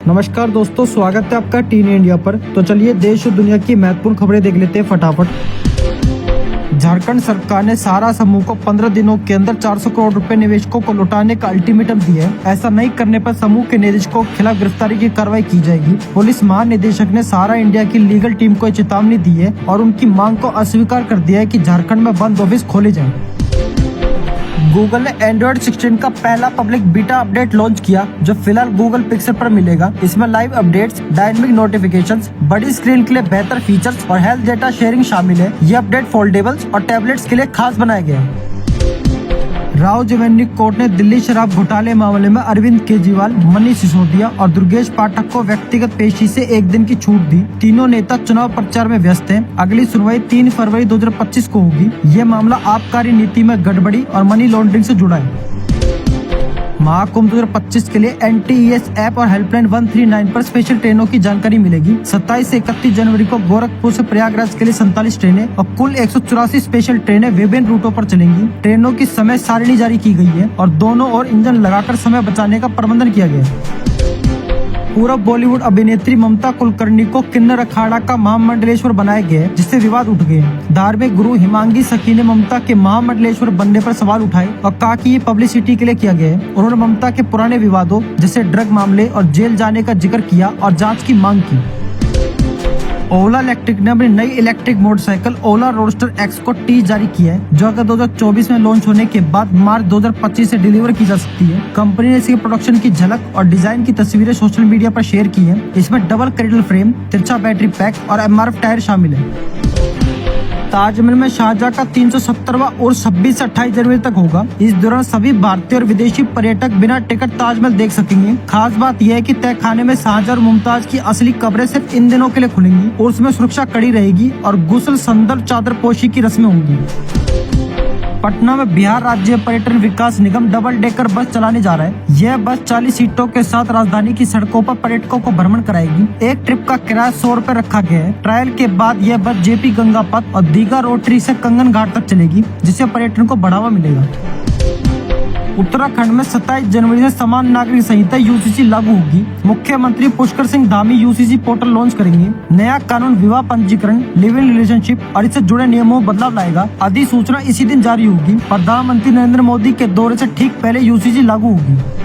नमस्कार दोस्तों, स्वागत है आपका टीन इंडिया पर। तो चलिए देश और दुनिया की महत्वपूर्ण खबरें देख लेते हैं फटाफट। झारखंड सरकार ने सहारा समूह को 15 दिनों के अंदर 400 करोड़ रुपए निवेशकों को लौटाने का अल्टीमेटम दिया है। ऐसा नहीं करने पर समूह के निदेशकों के खिलाफ गिरफ्तारी की कार्रवाई की जाएगी। पुलिस महानिदेशक ने सहारा इंडिया की लीगल टीम को चेतावनी दी है और उनकी मांग को अस्वीकार कर दिया है कि झारखंड में बंद ऑफिस खोले जाएं। गूगल ने एंड्रॉइड 16 का पहला पब्लिक बीटा अपडेट लॉन्च किया, जो फिलहाल गूगल पिक्सल पर मिलेगा। इसमें लाइव अपडेट्स, डायनामिक नोटिफिकेशंस, बड़ी स्क्रीन के लिए बेहतर फीचर्स और हेल्थ डेटा शेयरिंग शामिल है। ये अपडेट फोल्डेबल्स और टैबलेट्स के लिए खास बनाया गया है। रावजवेंद्री कोर्ट ने दिल्ली शराब घोटाले मामले में अरविंद केजरीवाल, मनीष सिसोदिया और दुर्गेश पाठक को व्यक्तिगत पेशी से 1 दिन की छूट दी। तीनों नेता चुनाव प्रचार में व्यस्त हैं। अगली सुनवाई 3 फरवरी 2025 को होगी। ये मामला आबकारी नीति में गड़बड़ी और मनी लॉन्ड्रिंग से जुड़ा है। महाकुंभ 2025 के लिए NTES ऐप और हेल्पलाइन 139 पर स्पेशल ट्रेनों की जानकारी मिलेगी। 27 से 31 जनवरी को गोरखपुर से प्रयागराज के लिए 47 ट्रेनें और कुल 184 स्पेशल ट्रेनें विभिन्न रूटों पर चलेंगी। ट्रेनों की समय सारिणी जारी की गई है और दोनों ओर इंजन लगाकर समय बचाने का प्रबंधन किया गया है। पूर्व बॉलीवुड अभिनेत्री ममता कुलकर्णी को किन्नर अखाड़ा का महामंडलेश्वर बनाया गया है, जिससे विवाद उठ गए। धार्मिक गुरु हिमांगी सखी ने ममता के महामंडलेश्वर बनने पर सवाल उठाए और कहा कि ये पब्लिसिटी के लिए किया गया है। उन्होंने ममता के पुराने विवादों जैसे ड्रग मामले और जेल जाने का जिक्र किया और जांच की मांग की। ओला इलेक्ट्रिक ने अपनी नई इलेक्ट्रिक मोटरसाइकिल ओला रोडस्टर एक्स को टीज जारी किया है, जो अगर 2024 में लॉन्च होने के बाद मार्च 2025 से डिलीवर की जा सकती है। कंपनी ने इसके प्रोडक्शन की झलक और डिजाइन की तस्वीरें सोशल मीडिया पर शेयर की है। इसमें डबल क्रेडल फ्रेम, तिरछा बैटरी पैक और MRF टायर शामिल है। ताजमहल में शाहजहां का 370वां और 26 से 28 जनवरी तक होगा। इस दौरान सभी भारतीय और विदेशी पर्यटक बिना टिकट ताजमहल देख सकेंगे। खास बात यह है कि तय खाने में शाहजहां और मुमताज की असली कब्रें सिर्फ इन दिनों के लिए खुलेंगी और उसमें सुरक्षा कड़ी रहेगी और गुस्ल, संदल, चादर पोशी की रस्में होंगी। पटना में बिहार राज्य पर्यटन विकास निगम डबल डेकर बस चलाने जा रहा है। यह बस 40 सीटों के साथ राजधानी की सड़कों पर पर्यटकों को भ्रमण कराएगी। एक ट्रिप का किराया 100 रुपए रखा गया है। ट्रायल के बाद यह बस JP गंगा पथ और दीघा रोटरी से कंगन घाट तक चलेगी, जिससे पर्यटन को बढ़ावा मिलेगा। उत्तराखंड में 27 जनवरी से समान नागरिक संहिता UCC लागू होगी। मुख्यमंत्री Pushkar Singh Dhami UCC portal launch करेंगे। नया कानून विवाह पंजीकरण, लिव इन रिलेशनशिप और इससे जुड़े नियमों में बदलाव लाएगा। अधिसूचना इसी दिन जारी होगी। प्रधानमंत्री नरेंद्र मोदी के दौरे से ठीक पहले UCC लागू होगी।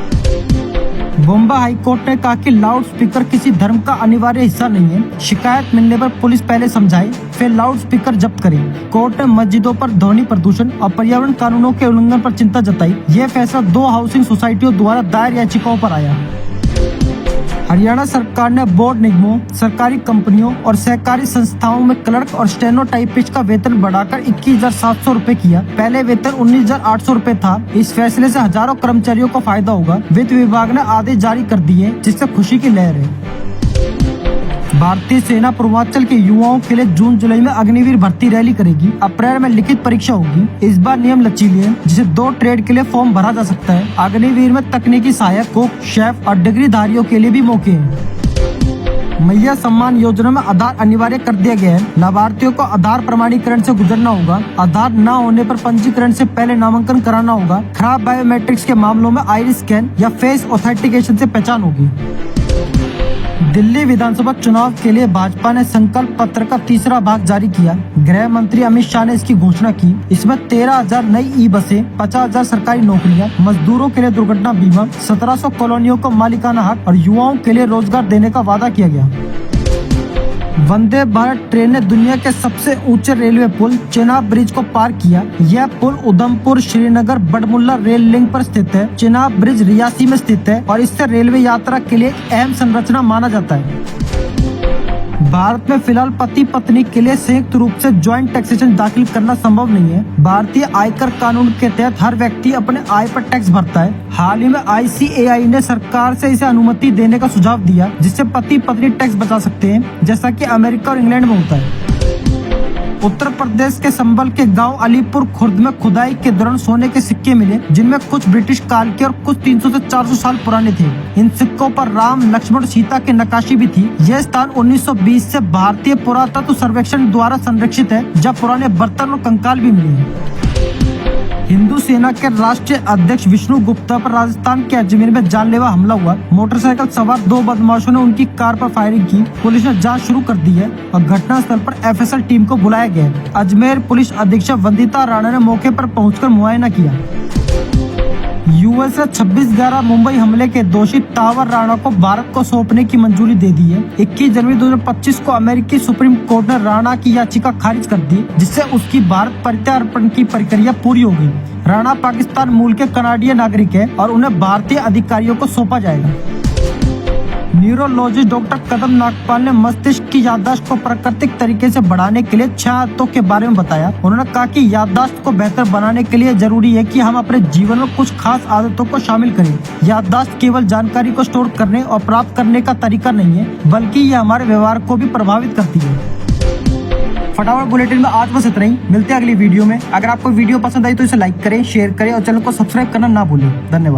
बॉम्बे हाईकोर्ट ने कहा कि लाउड स्पीकर किसी धर्म का अनिवार्य हिस्सा नहीं है। शिकायत मिलने पर पुलिस पहले समझाए, फिर लाउड स्पीकर जब्त करे। कोर्ट ने मस्जिदों पर ध्वनि प्रदूषण और पर्यावरण कानूनों के उल्लंघन पर चिंता जताई। यह फैसला 2 हाउसिंग सोसाइटियों द्वारा दायर याचिकाओं पर आया। हरियाणा सरकार ने बोर्ड निगमों, सरकारी कंपनियों और सहकारी संस्थाओं में क्लर्क और स्टेनोटाइपिस्ट का वेतन बढ़ाकर 21,700 रुपए किया। पहले वेतन 19,800 रुपए था। इस फैसले से हजारों कर्मचारियों को फायदा होगा। वित्त विभाग ने आदेश जारी कर दिए, जिससे खुशी की लहर है। भारतीय सेना पूर्वांचल के युवाओं के लिए जून जुलाई में अग्निवीर भर्ती रैली करेगी। अप्रैल में लिखित परीक्षा होगी। इस बार नियम लचीले हैं, जिसे 2 ट्रेड के लिए फॉर्म भरा जा सकता है। अग्निवीर में तकनीकी सहायक, कुक, शेफ और डिग्री धारियों के लिए भी मौके हैं। मैया सम्मान योजना में आधार अनिवार्य कर दिया गया है। लाभार्थियों को आधार प्रमाणीकरण से गुजरना होगा। आधार न होने पर पंजीकरण से पहले नामांकन कराना होगा। खराब बायोमेट्रिक्स के मामलों में आइरिस स्कैन या फेस ऑथेंटिकेशन से पहचान होगी। दिल्ली विधानसभा चुनाव के लिए भाजपा ने संकल्प पत्र का 3रा भाग जारी किया। गृह मंत्री अमित शाह ने इसकी घोषणा की। इसमें 13,000 नई ई-बसें, 50,000 सरकारी नौकरियां, मजदूरों के लिए दुर्घटना बीमा, 1700 कॉलोनियों को मालिकाना हक और युवाओं के लिए रोजगार देने का वादा किया गया। वंदे भारत ट्रेन ने दुनिया के सबसे ऊंचे रेलवे पुल चेनाब ब्रिज को पार किया। यह पुल उधमपुर श्रीनगर बड़मुल्ला रेल लिंक पर स्थित है। चेनाब ब्रिज रियासी में स्थित है और इससे रेलवे यात्रा के लिए अहम संरचना माना जाता है। भारत में फिलहाल पति पत्नी के लिए संयुक्त रूप से ज्वाइंट टैक्सेशन दाखिल करना संभव नहीं है। भारतीय आयकर कानून के तहत हर व्यक्ति अपने आय पर टैक्स भरता है। हाल ही में ICAI ने सरकार से इसे अनुमति देने का सुझाव दिया, जिससे पति पत्नी टैक्स बचा सकते हैं, जैसा कि अमेरिका और इंग्लैंड में होता है। उत्तर प्रदेश के संभल के गांव अलीपुर खुर्द में खुदाई के दौरान सोने के सिक्के मिले, जिनमें कुछ ब्रिटिश काल के और कुछ 300 से 400 साल पुराने थे। इन सिक्कों पर राम, लक्ष्मण, सीता की नक्काशी भी थी। यह स्थान 1920 से भारतीय पुरातत्व सर्वेक्षण द्वारा संरक्षित है, जब पुराने बर्तन और कंकाल भी मिले हैं। हिंदू वायुसेना के राष्ट्रीय अध्यक्ष विष्णु गुप्ता पर राजस्थान के अजमेर में जानलेवा हमला हुआ। मोटरसाइकिल सवार 2 बदमाशों ने उनकी कार पर फायरिंग की। पुलिस ने जांच शुरू कर दी है और घटनास्थल पर एफएसएल टीम को बुलाया गया है। अजमेर पुलिस अधीक्षक वंदिता राणा ने मौके पर पहुंचकर मुआयना किया। यूएस ने 26/11 मुंबई हमले के दोषी तावर राणा को भारत को सौंपने की मंजूरी दे दी है। 21 जनवरी 2025 को अमेरिकी सुप्रीम कोर्ट ने राणा की याचिका खारिज कर दी, जिससे उसकी भारत प्रत्यार्पण की प्रक्रिया पूरी होगी। राणा पाकिस्तान मूल के कनाडियन नागरिक है और उन्हें भारतीय अधिकारियों को सौंपा जाएगा। न्यूरोलॉजिस्ट डॉक्टर कदम नागपाल ने मस्तिष्क की याददाश्त को प्राकृतिक तरीके से बढ़ाने के लिए 6 आदतों के बारे में बताया। उन्होंने कहा कि याददाश्त को बेहतर बनाने के लिए जरूरी है कि हम अपने जीवन में कुछ खास आदतों को शामिल करें। याददाश्त केवल जानकारी को स्टोर करने और प्राप्त करने का तरीका नहीं है, बल्कि ये हमारे व्यवहार को भी प्रभावित करती है। फटाफट बुलेटिन में आज बस इतना ही। मिलते हैं अगली वीडियो में। अगर आपको वीडियो पसंद आई तो इसे लाइक करें, शेयर करें और चैनल को सब्सक्राइब करना ना भूलें। धन्यवाद।